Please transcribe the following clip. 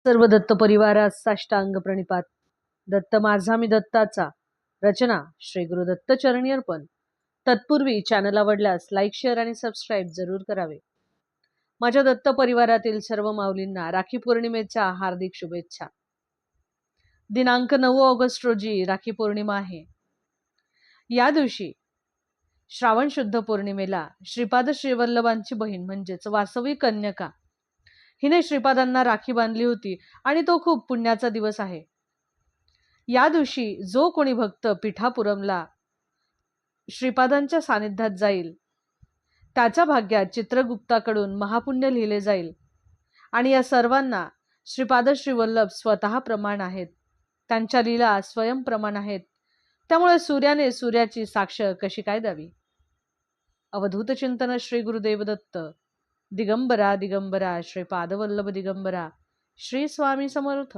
सर्व दत्त परिवारास साष्टांग प्रणिपात. दत्त माझा मी दत्ताचा. रचना श्री गुरु दत्त चरणी अर्पण. तत्पूर्वी चॅनल आवडल्यास लाईक, शेअर आणि सबस्क्राईब जरूर करावे. माझ्या दत्त परिवारातील सर्व माऊलींना राखी पौर्णिमेच्या हार्दिक शुभेच्छा. दिनांक 9 ऑगस्ट रोजी राखी पौर्णिमा आहे. या दिवशी श्रावण शुद्ध पौर्णिमेला श्रीपाद श्रीवल्लभांची बहीण म्हणजेच वासवी कन्यका हिने श्रीपादांना राखी बांधली होती आणि तो खूप पुण्याचा दिवस आहे. या दिवशी जो कोणी भक्त पीठापुरमला श्रीपादांच्या सानिध्यात जाईल त्याच्या भाग्यात चित्रगुप्ताकडून महापुण्य लिहिले जाईल. आणि या सर्वांना श्रीपाद श्रीवल्लभ स्वतः प्रमाण आहेत. त्यांच्या लीला स्वयं प्रमाण आहेत. त्यामुळे सूर्याने सूर्याची साक्ष कशी काय द्यावी. अवधूत चिंतन श्री गुरुदेव दत्त. दिगंबरा दिगंबरा श्रीपाद वल्लभ दिगंबरा. श्री स्वामी समर्थ.